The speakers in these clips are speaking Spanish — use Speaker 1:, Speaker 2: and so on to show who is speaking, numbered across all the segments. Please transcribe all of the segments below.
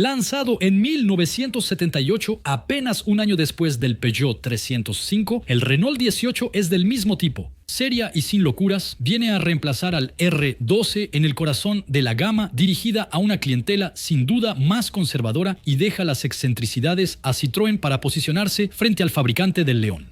Speaker 1: Lanzado en 1978, apenas un año después del Peugeot 305, el Renault 18 es del mismo tipo. Seria y sin locuras, viene a reemplazar al R12 en el corazón de la gama, dirigida a una clientela sin duda más conservadora, y deja las excentricidades a Citroën para posicionarse frente al fabricante del León.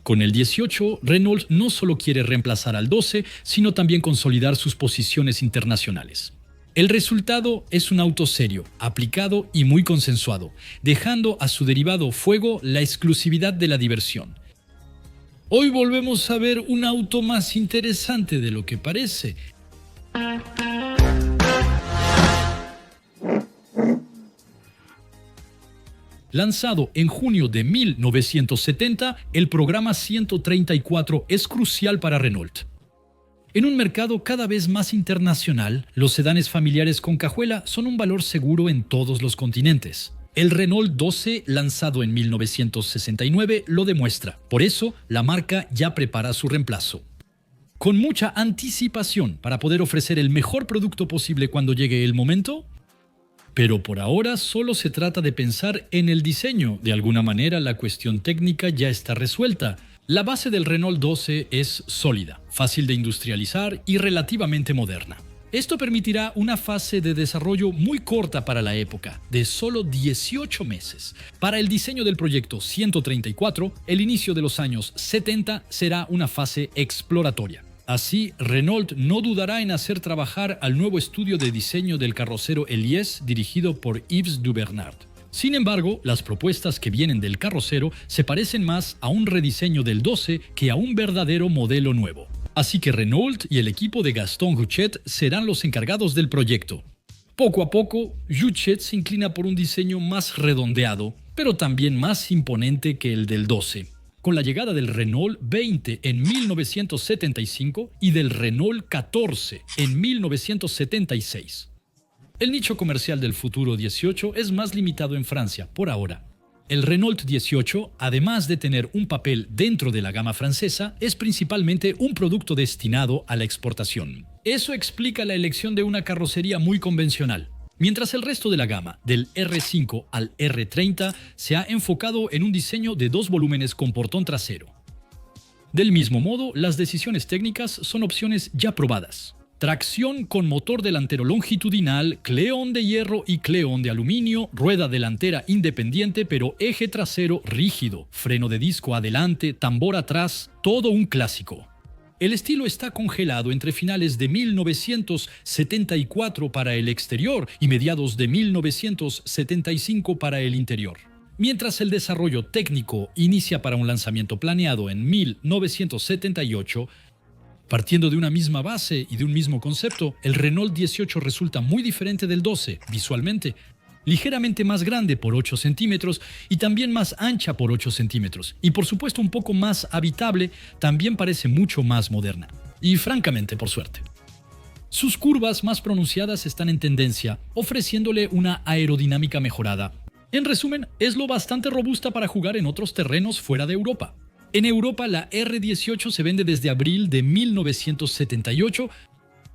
Speaker 1: Con el 18, Renault no solo quiere reemplazar al 12, sino también consolidar sus posiciones internacionales. El resultado es un auto serio, aplicado y muy consensuado, dejando a su derivado Fuego la exclusividad de la diversión. Hoy volvemos a ver un auto más interesante de lo que parece. Lanzado en junio de 1970, el programa 134 es crucial para Renault. En un mercado cada vez más internacional, los sedanes familiares con cajuela son un valor seguro en todos los continentes. El Renault 12, lanzado en 1969, lo demuestra. Por eso, la marca ya prepara su reemplazo. Con mucha anticipación para poder ofrecer el mejor producto posible cuando llegue el momento. Pero por ahora solo se trata de pensar en el diseño. De alguna manera la cuestión técnica ya está resuelta. La base del Renault 12 es sólida, fácil de industrializar y relativamente moderna. Esto permitirá una fase de desarrollo muy corta para la época, de solo 18 meses. Para el diseño del proyecto 134, el inicio de los años 70 será una fase exploratoria. Así, Renault no dudará en hacer trabajar al nuevo estudio de diseño del carrocero Hélice, dirigido por Yves Dubernard. Sin embargo, las propuestas que vienen del carrocero se parecen más a un rediseño del 12 que a un verdadero modelo nuevo. Así que Renault y el equipo de Gaston Juchet serán los encargados del proyecto. Poco a poco, Juchet se inclina por un diseño más redondeado, pero también más imponente que el del 12. Con la llegada del Renault 20 en 1975 y del Renault 14 en 1976. El nicho comercial del futuro 18 es más limitado en Francia, por ahora. El Renault 18, además de tener un papel dentro de la gama francesa, es principalmente un producto destinado a la exportación. Eso explica la elección de una carrocería muy convencional. Mientras el resto de la gama, del R5 al R30, se ha enfocado en un diseño de 2 volúmenes con portón trasero. Del mismo modo, las decisiones técnicas son opciones ya probadas. Tracción con motor delantero longitudinal, cleón de hierro y cleón de aluminio, rueda delantera independiente pero eje trasero rígido, freno de disco adelante, tambor atrás, todo un clásico. El estilo está congelado entre finales de 1974 para el exterior y mediados de 1975 para el interior. Mientras el desarrollo técnico inicia para un lanzamiento planeado en 1978, partiendo de una misma base y de un mismo concepto, el Renault 18 resulta muy diferente del 12 visualmente, ligeramente más grande por 8 centímetros y también más ancha por 8 centímetros. Y por supuesto un poco más habitable, también parece mucho más moderna. Y francamente, por suerte. Sus curvas más pronunciadas están en tendencia, ofreciéndole una aerodinámica mejorada. En resumen, es lo bastante robusta para jugar en otros terrenos fuera de Europa. En Europa, la R18 se vende desde abril de 1978.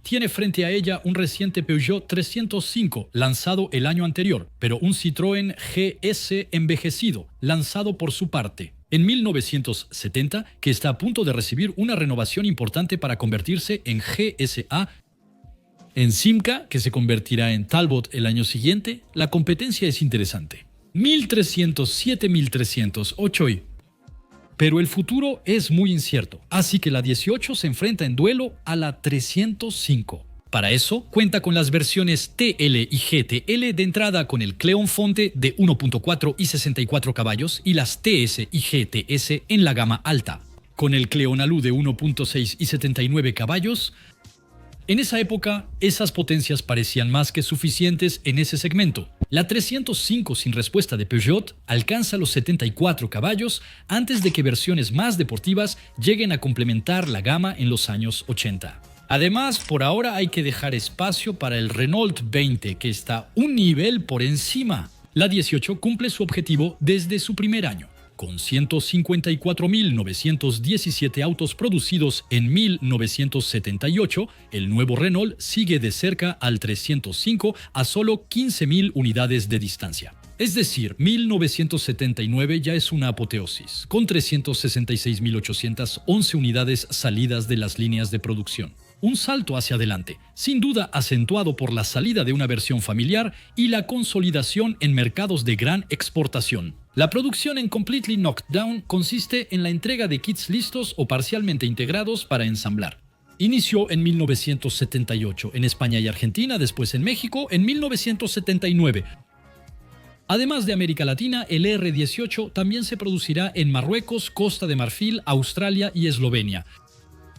Speaker 1: Tiene frente a ella un reciente Peugeot 305, lanzado el año anterior, pero un Citroën GS envejecido, lanzado por su parte en 1970, que está a punto de recibir una renovación importante para convertirse en GSA. En Simca, que se convertirá en Talbot el año siguiente, la competencia es interesante. 1300, 7300, 8 y... Pero el futuro es muy incierto, así que la 18 se enfrenta en duelo a la 305. Para eso, cuenta con las versiones TL y GTL de entrada con el Cleon Fonte de 1.4 y 64 caballos y las TS y GTS en la gama alta, con el Cleon Alu de 1.6 y 79 caballos. En esa época, esas potencias parecían más que suficientes en ese segmento. La 305 sin respuesta de Peugeot alcanza los 74 caballos antes de que versiones más deportivas lleguen a complementar la gama en los años 80. Además, por ahora hay que dejar espacio para el Renault 20, que está un nivel por encima. La 18 cumple su objetivo desde su primer año. Con 154.917 autos producidos en 1978, el nuevo Renault sigue de cerca al 305 a solo 15.000 unidades de distancia. Es decir, 1979 ya es una apoteosis, con 366.811 unidades salidas de las líneas de producción. Un salto hacia adelante, sin duda acentuado por la salida de una versión familiar y la consolidación en mercados de gran exportación. La producción en Completely Knocked Down consiste en la entrega de kits listos o parcialmente integrados para ensamblar. Inició en 1978 en España y Argentina, después en México en 1979. Además de América Latina, el R18 también se producirá en Marruecos, Costa de Marfil, Australia y Eslovenia.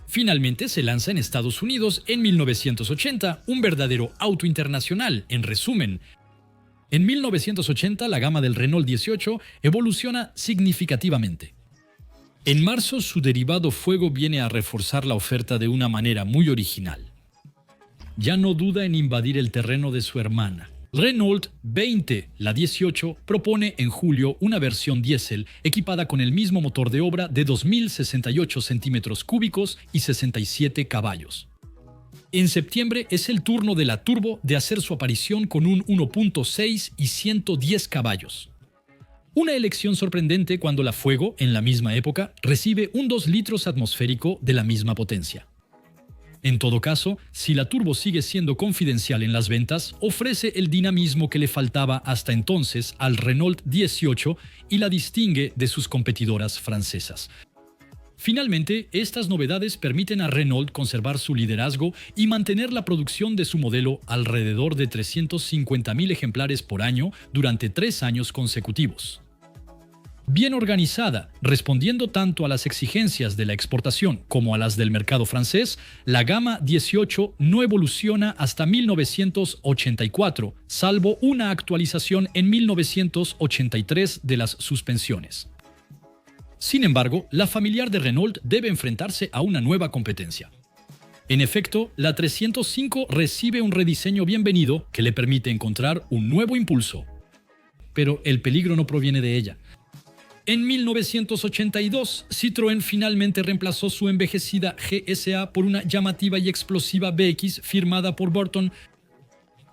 Speaker 1: Finalmente se lanza en Estados Unidos en 1980, un verdadero auto internacional, en resumen. En 1980 la gama del Renault 18 evoluciona significativamente. En marzo su derivado Fuego viene a reforzar la oferta de una manera muy original. Ya no duda en invadir el terreno de su hermana. Renault 20, la 18, propone en julio una versión diésel equipada con el mismo motor de obra de 2.068 centímetros cúbicos y 67 caballos. En septiembre es el turno de la Turbo de hacer su aparición con un 1.6 y 110 caballos. Una elección sorprendente cuando la Fuego, en la misma época, recibe un 2 litros atmosférico de la misma potencia. En todo caso, si la Turbo sigue siendo confidencial en las ventas, ofrece el dinamismo que le faltaba hasta entonces al Renault 18 y la distingue de sus competidoras francesas. Finalmente, estas novedades permiten a Renault conservar su liderazgo y mantener la producción de su modelo alrededor de 350.000 ejemplares por año durante 3 años consecutivos. Bien organizada, respondiendo tanto a las exigencias de la exportación como a las del mercado francés, la gama 18 no evoluciona hasta 1984, salvo una actualización en 1983 de las suspensiones. Sin embargo, la familiar de Renault debe enfrentarse a una nueva competencia. En efecto, la 305 recibe un rediseño bienvenido que le permite encontrar un nuevo impulso. Pero el peligro no proviene de ella. En 1982, Citroën finalmente reemplazó su envejecida GSA por una llamativa y explosiva BX firmada por Burton.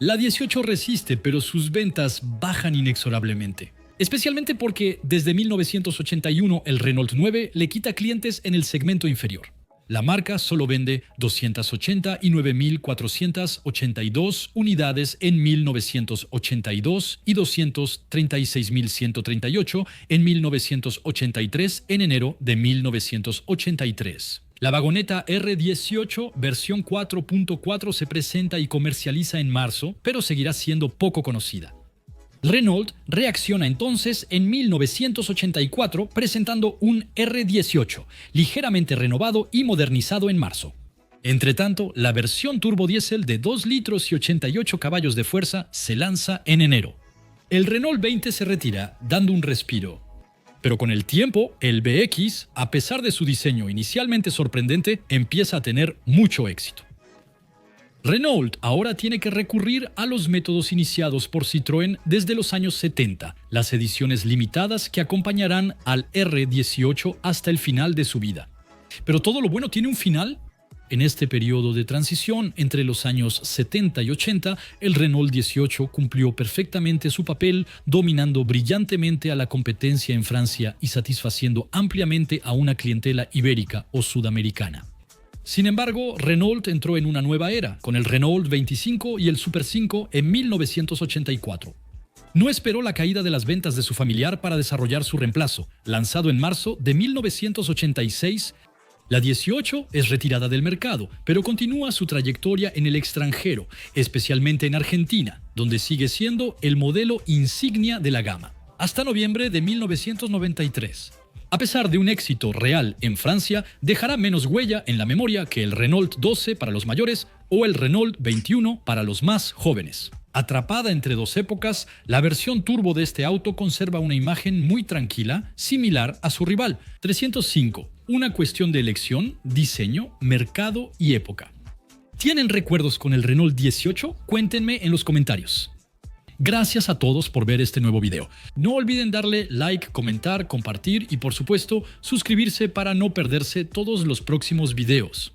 Speaker 1: La 18 resiste, pero sus ventas bajan inexorablemente. Especialmente porque desde 1981 el Renault 9 le quita clientes en el segmento inferior. La marca solo vende 289.482 unidades en 1982 y 236.138 en 1983 en enero de 1983. La vagoneta R18 versión 4.4 se presenta y comercializa en marzo, pero seguirá siendo poco conocida. Renault reacciona entonces en 1984 presentando un R18, ligeramente renovado y modernizado en marzo. Entretanto, la versión turbo diésel de 2 litros y 88 caballos de fuerza se lanza en enero. El Renault 20 se retira, dando un respiro. Pero con el tiempo, el BX, a pesar de su diseño inicialmente sorprendente, empieza a tener mucho éxito. Renault ahora tiene que recurrir a los métodos iniciados por Citroën desde los años 70, las ediciones limitadas que acompañarán al R18 hasta el final de su vida. ¿Pero todo lo bueno tiene un final? En este periodo de transición entre los años 70 y 80, el Renault 18 cumplió perfectamente su papel, dominando brillantemente a la competencia en Francia y satisfaciendo ampliamente a una clientela ibérica o sudamericana. Sin embargo, Renault entró en una nueva era, con el Renault 25 y el Super 5 en 1984. No esperó la caída de las ventas de su familiar para desarrollar su reemplazo. Lanzado en marzo de 1986, la 18 es retirada del mercado, pero continúa su trayectoria en el extranjero, especialmente en Argentina, donde sigue siendo el modelo insignia de la gama, hasta noviembre de 1993. A pesar de un éxito real en Francia, dejará menos huella en la memoria que el Renault 12 para los mayores o el Renault 21 para los más jóvenes. Atrapada entre dos épocas, la versión turbo de este auto conserva una imagen muy tranquila, similar a su rival, 305. Una cuestión de elección, diseño, mercado y época. ¿Tienen recuerdos con el Renault 18? Cuéntenme en los comentarios. Gracias a todos por ver este nuevo video. No olviden darle like, comentar, compartir y por supuesto suscribirse para no perderse todos los próximos videos.